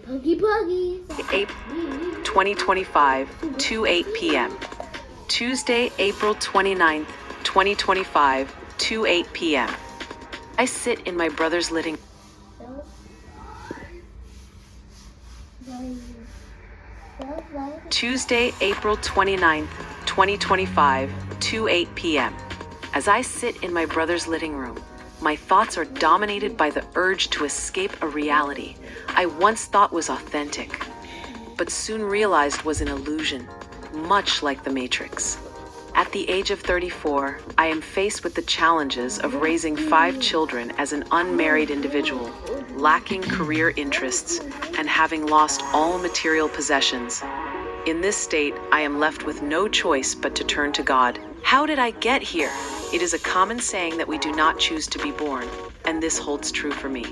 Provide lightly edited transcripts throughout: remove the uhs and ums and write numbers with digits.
Puggy Puggies. 2025, 2:08 p.m. Tuesday, April 29th, 2025, 2:08 p.m. I sit in my brother's living Tuesday, April 29th, 2025, 2:08 p.m. As I sit in my brother's living room, my thoughts are dominated by the urge to escape a reality I once thought was authentic, but soon realized was an illusion, much like the Matrix. At the age of 34, I am faced with the challenges of raising 5 children as an unmarried individual, lacking career interests, and having lost all material possessions. In this state, I am left with no choice but to turn to God. How did I get here? It is a common saying that we do not choose to be born, and this holds true for me.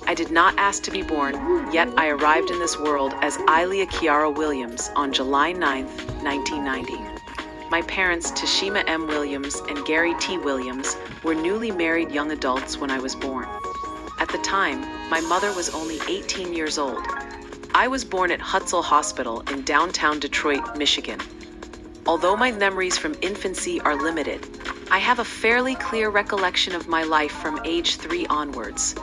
I did not ask to be born, yet I arrived in this world as Isleah Quiarra Williams on July 9th, 1990. My parents, Tashima M. Williams and Gary T. Williams, were newly married young adults when I was born. At the time, my mother was only 18 years old. I was born at Hutzel Hospital in downtown Detroit, Michigan. Although my memories from infancy are limited, I have a fairly clear recollection of my life from age 3 onwards.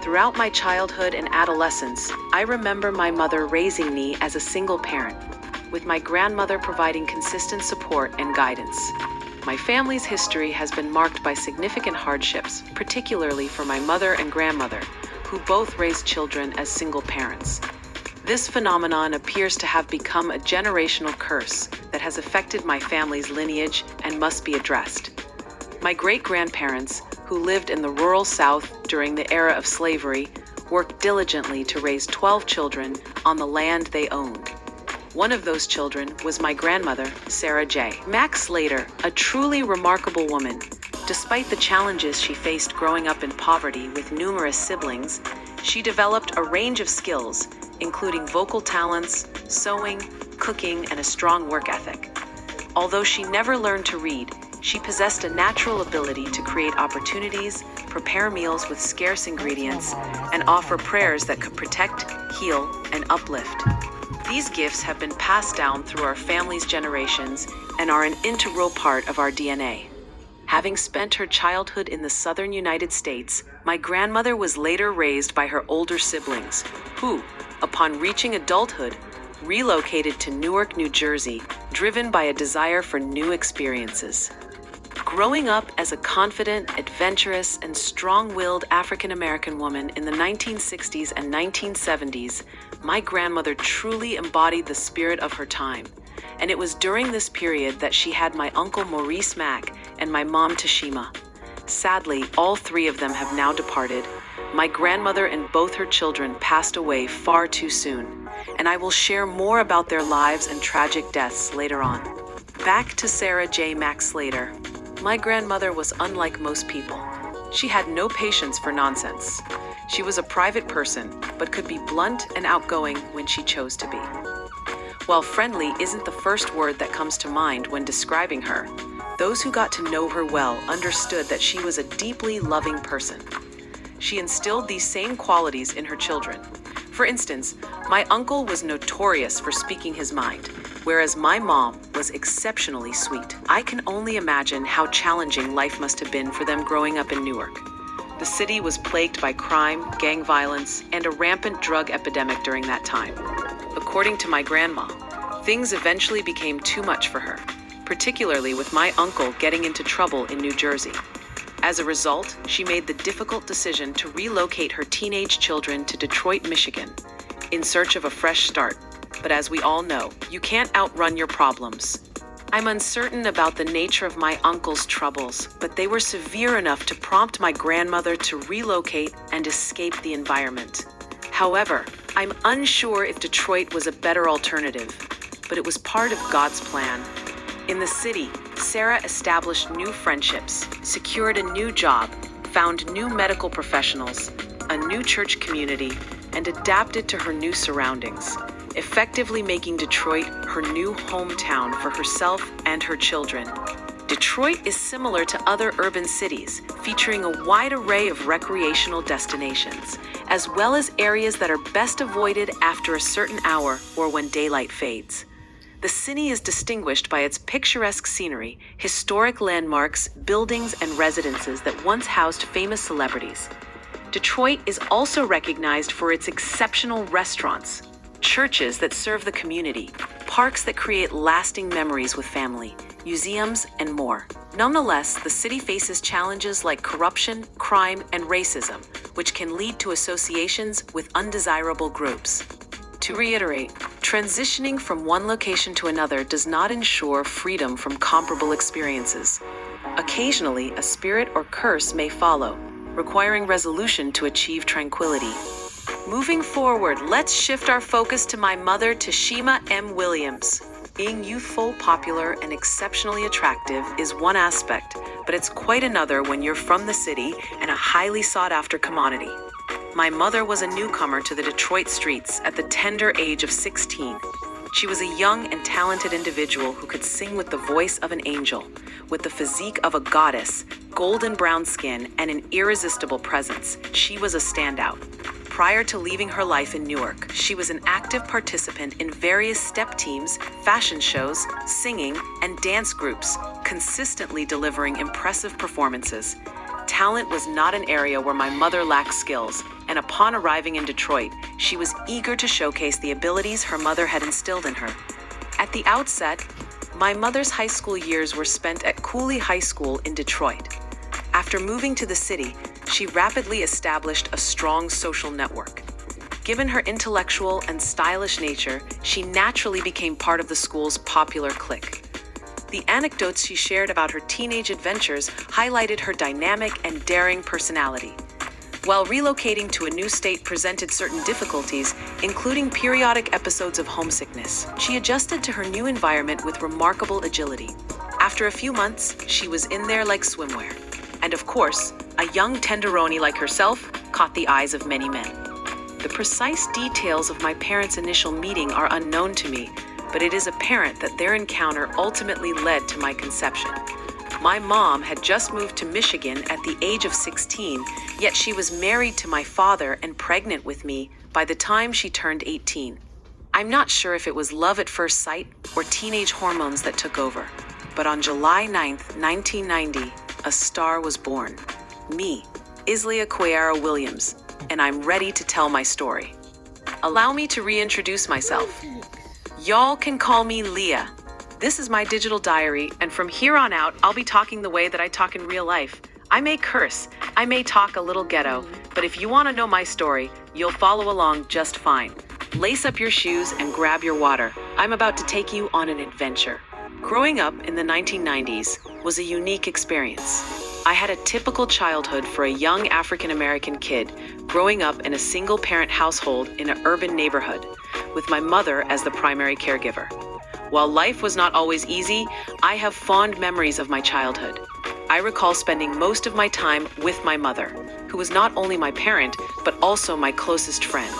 Throughout my childhood and adolescence, I remember my mother raising me as a single parent, with my grandmother providing consistent support and guidance. My family's history has been marked by significant hardships, particularly for my mother and grandmother, who both raised children as single parents. This phenomenon appears to have become a generational curse that has affected my family's lineage and must be addressed. My great-grandparents, who lived in the rural South during the era of slavery, worked diligently to raise 12 children on the land they owned. One of those children was my grandmother, Sarah J. Mack Slater, a truly remarkable woman. Despite the challenges she faced growing up in poverty with numerous siblings, she developed a range of skills, including vocal talents, sewing, cooking, and a strong work ethic. Although she never learned to read, she possessed a natural ability to create opportunities, prepare meals with scarce ingredients, and offer prayers that could protect, heal, and uplift. These gifts have been passed down through our family's generations and are an integral part of our DNA. Having spent her childhood in the southern United States, my grandmother was later raised by her older siblings, who, upon reaching adulthood, relocated to Newark, New Jersey, driven by a desire for new experiences. Growing up as a confident, adventurous, and strong-willed African-American woman in the 1960s and 1970s, my grandmother truly embodied the spirit of her time. And it was during this period that she had my uncle Maurice Mack and my mom Tashima. Sadly, all 3 of them have now departed. My grandmother and both her children passed away far too soon, and I will share more about their lives and tragic deaths later on. Back to Sarah J. Mack Slater. My grandmother was unlike most people. She had no patience for nonsense. She was a private person, but could be blunt and outgoing when she chose to be. While friendly isn't the first word that comes to mind when describing her, those who got to know her well understood that she was a deeply loving person. She instilled these same qualities in her children. For instance, my uncle was notorious for speaking his mind, whereas my mom was exceptionally sweet. I can only imagine how challenging life must have been for them growing up in Newark. The city was plagued by crime, gang violence, and a rampant drug epidemic during that time. According to my grandma, things eventually became too much for her, particularly with my uncle getting into trouble in New Jersey. As a result, she made the difficult decision to relocate her teenage children to Detroit, Michigan, in search of a fresh start. But as we all know, you can't outrun your problems. I'm uncertain about the nature of my uncle's troubles, but they were severe enough to prompt my grandmother to relocate and escape the environment. However, I'm unsure if Detroit was a better alternative, but it was part of God's plan. In the city, Sarah established new friendships, secured a new job, found new medical professionals, a new church community, and adapted to her new surroundings, effectively making Detroit her new hometown for herself and her children. Detroit is similar to other urban cities, featuring a wide array of recreational destinations, as well as areas that are best avoided after a certain hour or when daylight fades. The city is distinguished by its picturesque scenery, historic landmarks, buildings, and residences that once housed famous celebrities. Detroit is also recognized for its exceptional restaurants, churches that serve the community, parks that create lasting memories with family, museums, and more. Nonetheless, the city faces challenges like corruption, crime, and racism, which can lead to associations with undesirable groups. To reiterate, transitioning from one location to another does not ensure freedom from comparable experiences. Occasionally, a spirit or curse may follow, requiring resolution to achieve tranquility. Moving forward, let's shift our focus to my mother, Tashima M. Williams. Being youthful, popular, and exceptionally attractive is one aspect, but it's quite another when you're from the city and a highly sought-after commodity. My mother was a newcomer to the Detroit streets at the tender age of 16. She was a young and talented individual who could sing with the voice of an angel, with the physique of a goddess, golden brown skin, and an irresistible presence. She was a standout. Prior to leaving her life in Newark, she was an active participant in various step teams, fashion shows, singing, and dance groups, consistently delivering impressive performances. Talent was not an area where my mother lacked skills, and upon arriving in Detroit, she was eager to showcase the abilities her mother had instilled in her. At the outset, my mother's high school years were spent at Cooley High School in Detroit. After moving to the city, she rapidly established a strong social network. Given her intellectual and stylish nature, she naturally became part of the school's popular clique. The anecdotes she shared about her teenage adventures highlighted her dynamic and daring personality. While relocating to a new state presented certain difficulties, including periodic episodes of homesickness, she adjusted to her new environment with remarkable agility. After a few months, she was in there like swimwear. And of course, a young tenderoni like herself caught the eyes of many men. The precise details of my parents' initial meeting are unknown to me, but it is apparent that their encounter ultimately led to my conception. My mom had just moved to Michigan at the age of 16, yet she was married to my father and pregnant with me by the time she turned 18. I'm not sure if it was love at first sight or teenage hormones that took over, but on July 9th, 1990, a star was born. Me, Isleah Quiarra Williams, and I'm ready to tell my story. Allow me to reintroduce myself. Y'all can call me Leah. This is my digital diary, and from here on out, I'll be talking the way that I talk in real life. I may curse, I may talk a little ghetto, but if you want to know my story, you'll follow along just fine. Lace up your shoes and grab your water. I'm about to take you on an adventure. Growing up in the 1990s was a unique experience. I had a typical childhood for a young African-American kid growing up in a single-parent household in an urban neighborhood, with my mother as the primary caregiver. While life was not always easy, I have fond memories of my childhood. I recall spending most of my time with my mother, who was not only my parent, but also my closest friend.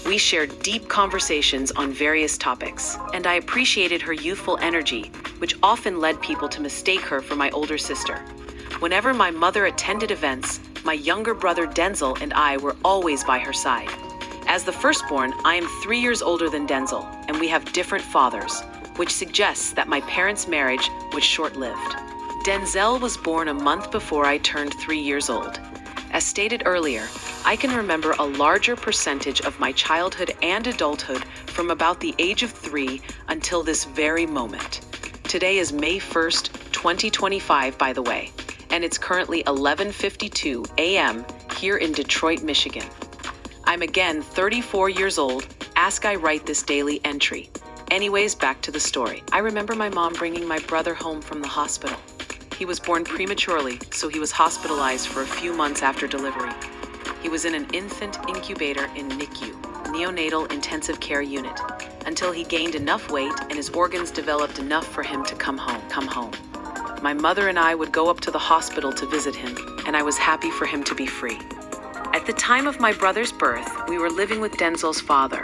We shared deep conversations on various topics, and I appreciated her youthful energy, which often led people to mistake her for my older sister. Whenever my mother attended events, my younger brother Denzel and I were always by her side. As the firstborn, I am 3 years older than Denzel, and we have different fathers, which suggests that my parents' marriage was short-lived. Denzel was born a month before I turned 3 years old. As stated earlier, I can remember a larger percentage of my childhood and adulthood from about the age of 3 until this very moment. Today is May 1st, 2025, by the way, and it's currently 11:52 a.m. here in Detroit, Michigan. I'm again 34 years old, as I write this daily entry. Anyways, back to the story. I remember my mom bringing my brother home from the hospital. He was born prematurely, so he was hospitalized for a few months after delivery. He was in an infant incubator in NICU, Neonatal Intensive Care Unit, until he gained enough weight and his organs developed enough for him to come home. My mother and I would go up to the hospital to visit him, and I was happy for him to be free. At the time of my brother's birth, we were living with Denzel's father.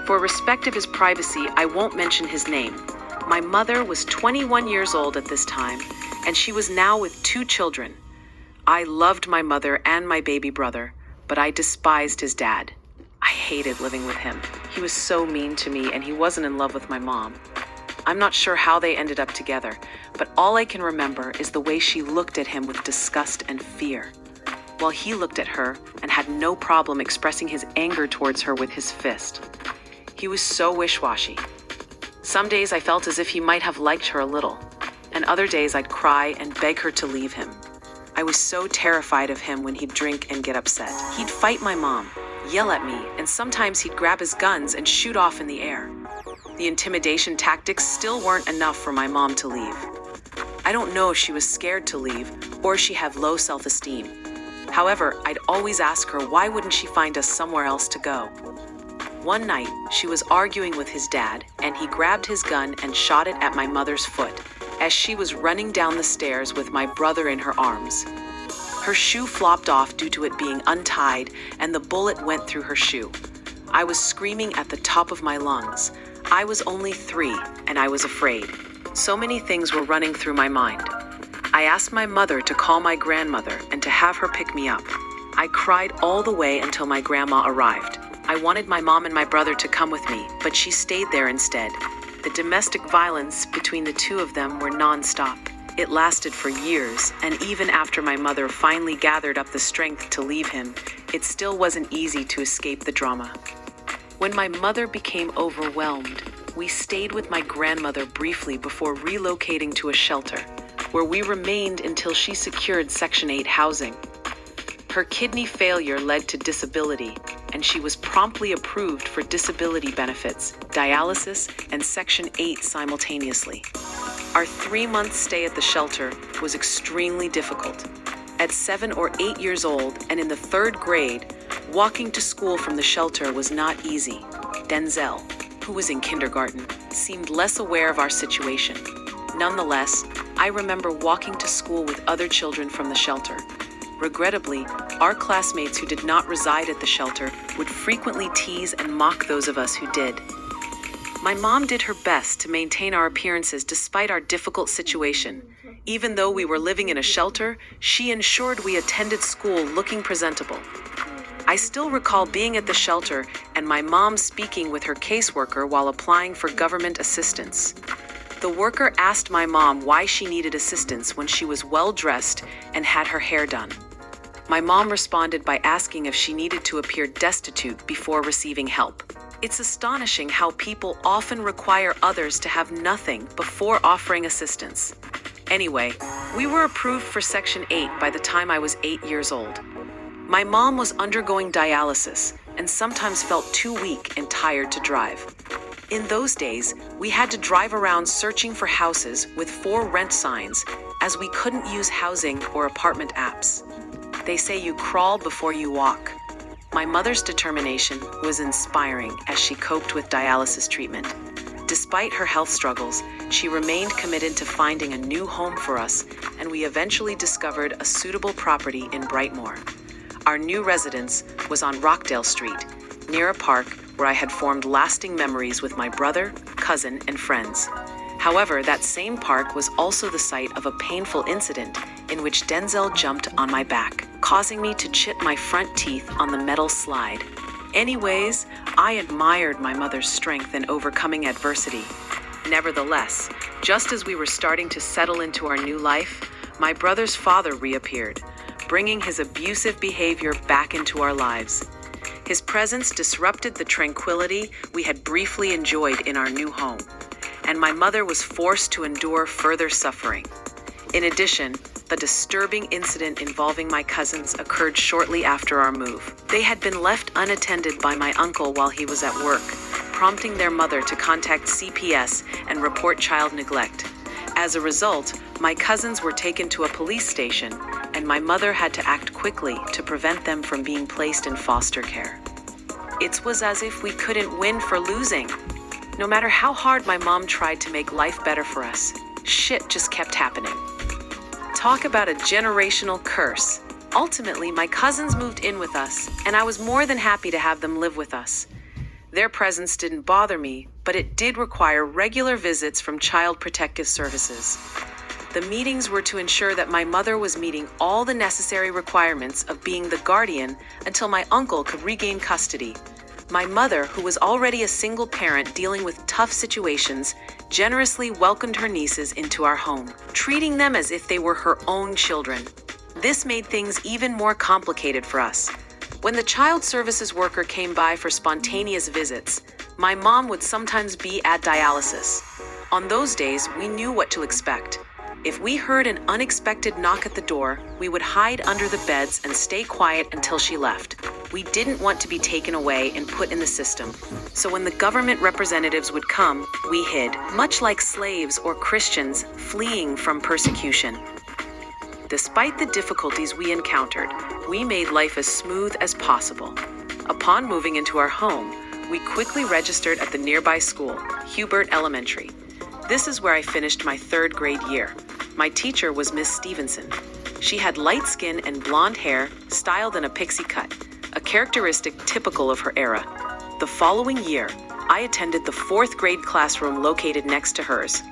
For respect of his privacy, I won't mention his name. My mother was 21 years old at this time, and she was now with 2 children. I loved my mother and my baby brother, but I despised his dad. I hated living with him. He was so mean to me, and he wasn't in love with my mom. I'm not sure how they ended up together, but all I can remember is the way she looked at him with disgust and fear, while he looked at her and had no problem expressing his anger towards her with his fist. He was so wish-washy. Some days I felt as if he might have liked her a little, and other days I'd cry and beg her to leave him. I was so terrified of him when he'd drink and get upset. He'd fight my mom, yell at me, and sometimes he'd grab his guns and shoot off in the air. The intimidation tactics still weren't enough for my mom to leave. I don't know if she was scared to leave or she had low self-esteem. However, I'd always ask her why wouldn't she find us somewhere else to go. One night, she was arguing with his dad, and he grabbed his gun and shot it at my mother's foot as she was running down the stairs with my brother in her arms. Her shoe flopped off due to it being untied, and the bullet went through her shoe. I was screaming at the top of my lungs. I was only 3, and I was afraid. So many things were running through my mind. I asked my mother to call my grandmother and to have her pick me up. I cried all the way until my grandma arrived. I wanted my mom and my brother to come with me, but she stayed there instead. The domestic violence between the 2 of them were non-stop. It lasted for years, and even after my mother finally gathered up the strength to leave him, it still wasn't easy to escape the drama. When my mother became overwhelmed, we stayed with my grandmother briefly before relocating to a shelter, where we remained until she secured Section 8 housing. Her kidney failure led to disability, and she was promptly approved for disability benefits, dialysis, and Section 8 simultaneously. Our 3-month stay at the shelter was extremely difficult. At 7 or 8 years old and in the 3rd grade, walking to school from the shelter was not easy. Denzel, who was in kindergarten, seemed less aware of our situation. Nonetheless, I remember walking to school with other children from the shelter. Regrettably, our classmates who did not reside at the shelter would frequently tease and mock those of us who did. My mom did her best to maintain our appearances despite our difficult situation. Even though we were living in a shelter, she ensured we attended school looking presentable. I still recall being at the shelter and my mom speaking with her caseworker while applying for government assistance. The worker asked my mom why she needed assistance when she was well-dressed and had her hair done. My mom responded by asking if she needed to appear destitute before receiving help. It's astonishing how people often require others to have nothing before offering assistance. Anyway, we were approved for Section 8 by the time I was 8 years old. My mom was undergoing dialysis and sometimes felt too weak and tired to drive. In those days, we had to drive around searching for houses with for rent signs, as we couldn't use housing or apartment apps. They say you crawl before you walk. My mother's determination was inspiring as she coped with dialysis treatment. Despite her health struggles, she remained committed to finding a new home for us, and we eventually discovered a suitable property in Brightmoor. Our new residence was on Rockdale Street, near a park where I had formed lasting memories with my brother, cousin, and friends. However, that same park was also the site of a painful incident in which Denzel jumped on my back, causing me to chip my front teeth on the metal slide. Anyways, I admired my mother's strength in overcoming adversity. Nevertheless, just as we were starting to settle into our new life, my brother's father reappeared, bringing his abusive behavior back into our lives. His presence disrupted the tranquility we had briefly enjoyed in our new home, and my mother was forced to endure further suffering. In addition, a disturbing incident involving my cousins occurred shortly after our move. They had been left unattended by my uncle while he was at work, prompting their mother to contact CPS and report child neglect. As a result, my cousins were taken to a police station, and my mother had to act quickly to prevent them from being placed in foster care. It was as if we couldn't win for losing. No matter how hard my mom tried to make life better for us, shit just kept happening. Talk about a generational curse. Ultimately, my cousins moved in with us, and I was more than happy to have them live with us. Their presence didn't bother me, but it did require regular visits from Child Protective Services. The meetings were to ensure that my mother was meeting all the necessary requirements of being the guardian until my uncle could regain custody. My mother, who was already a single parent dealing with tough situations, generously welcomed her nieces into our home, treating them as if they were her own children. This made things even more complicated for us. When the child services worker came by for spontaneous visits, my mom would sometimes be at dialysis. On those days, we knew what to expect. If we heard an unexpected knock at the door, we would hide under the beds and stay quiet until she left. We didn't want to be taken away and put in the system. So when the government representatives would come, we hid, much like slaves or Christians fleeing from persecution. Despite the difficulties we encountered, we made life as smooth as possible. Upon moving into our home, we quickly registered at the nearby school, Hubert Elementary. This is where I finished my 3rd grade year. My teacher was Miss Stevenson. She had light skin and blonde hair, styled in a pixie cut, a characteristic typical of her era. The following year, I attended the 4th grade classroom located next to hers.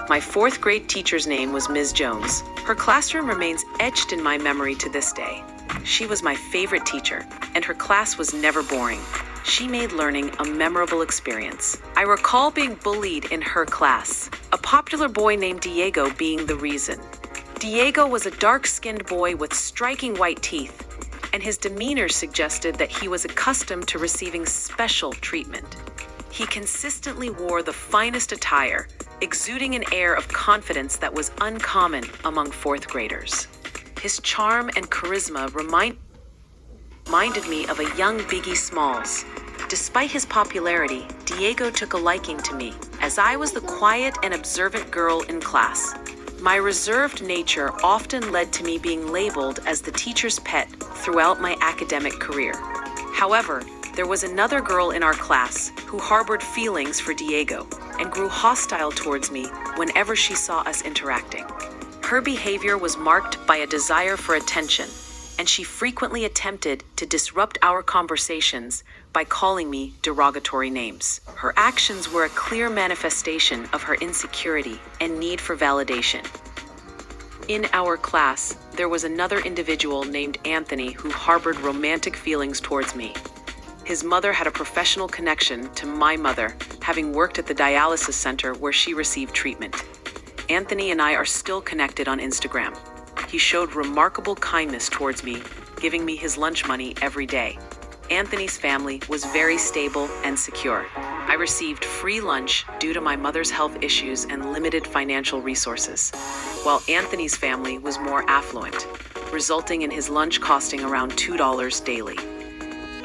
My 4th grade teacher's name was Ms. Jones. Her classroom remains etched in my memory to this day. She was my favorite teacher, and her class was never boring. She made learning a memorable experience. I recall being bullied in her class, a popular boy named Diego being the reason. Diego was a dark-skinned boy with striking white teeth, and his demeanor suggested that he was accustomed to receiving special treatment. He consistently wore the finest attire, exuding an air of confidence that was uncommon among 4th graders. His charm and charisma reminded me of a young Biggie Smalls. Despite his popularity, Diego took a liking to me, as I was the quiet and observant girl in class. My reserved nature often led to me being labeled as the teacher's pet throughout my academic career. However, there was another girl in our class who harbored feelings for Diego and grew hostile towards me whenever she saw us interacting. Her behavior was marked by a desire for attention, and she frequently attempted to disrupt our conversations by calling me derogatory names. Her actions were a clear manifestation of her insecurity and need for validation. In our class, there was another individual named Anthony who harbored romantic feelings towards me. His mother had a professional connection to my mother, having worked at the dialysis center where she received treatment. Anthony and I are still connected on Instagram. He showed remarkable kindness towards me, giving me his lunch money every day. Anthony's family was very stable and secure. I received free lunch due to my mother's health issues and limited financial resources, while Anthony's family was more affluent, resulting in his lunch costing around $2 daily.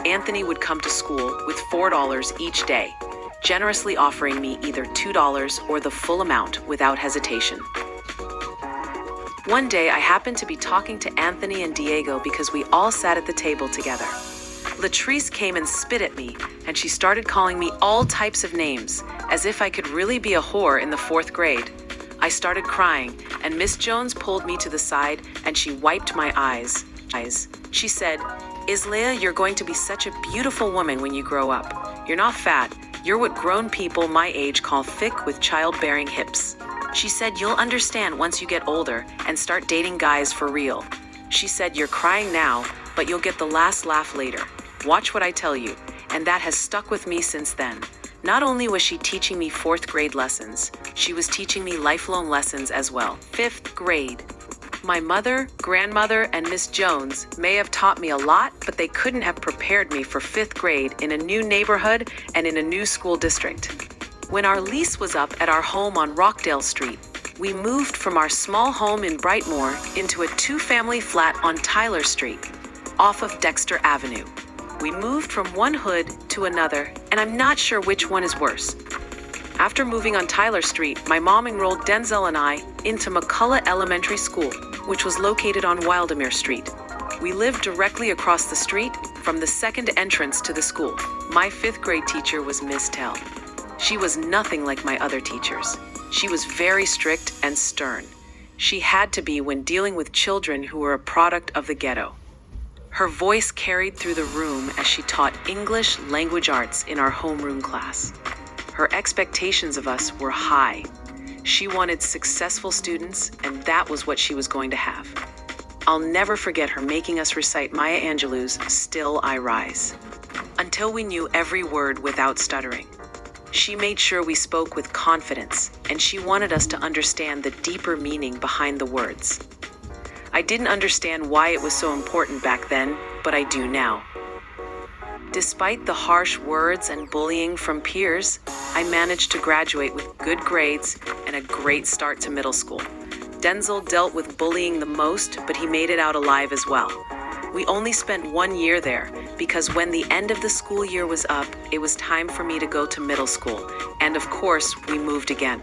Anthony would come to school with $4 each day, generously offering me either $2 or the full amount without hesitation. One day, I happened to be talking to Anthony and Diego because we all sat at the table together. Latrice came and spit at me, and she started calling me all types of names, as if I could really be a whore in the 4th grade. I started crying, and Miss Jones pulled me to the side, and she wiped my eyes. She said, "Isleah, you're going to be such a beautiful woman when you grow up. You're not fat. You're what grown people my age call thick with childbearing hips." She said, "You'll understand once you get older and start dating guys for real." She said, "You're crying now, but you'll get the last laugh later. Watch what I tell you." And that has stuck with me since then. Not only was she teaching me 4th grade lessons, she was teaching me lifelong lessons as well. 5th grade. My mother, grandmother, and Miss Jones may have taught me a lot, but they couldn't have prepared me for 5th grade in a new neighborhood and in a new school district. When our lease was up at our home on Rockdale Street, we moved from our small home in Brightmoor into a 2-family flat on Tyler Street, off of Dexter Avenue. We moved from one hood to another, and I'm not sure which one is worse. After moving on Tyler Street, my mom enrolled Denzel and I into McCullough Elementary School, which was located on Wildemere Street. We lived directly across the street from the second entrance to the school. My 5th grade teacher was Miss Tell. She was nothing like my other teachers. She was very strict and stern. She had to be when dealing with children who were a product of the ghetto. Her voice carried through the room as she taught English language arts in our homeroom class. Her expectations of us were high. She wanted successful students, and that was what she was going to have. I'll never forget her making us recite Maya Angelou's Still I Rise, until we knew every word without stuttering. She made sure we spoke with confidence, and she wanted us to understand the deeper meaning behind the words. I didn't understand why it was so important back then, but I do now. Despite the harsh words and bullying from peers, I managed to graduate with good grades and a great start to middle school. Denzel dealt with bullying the most, but he made it out alive as well. We only spent 1 year there because when the end of the school year was up, it was time for me to go to middle school, and of course, we moved again.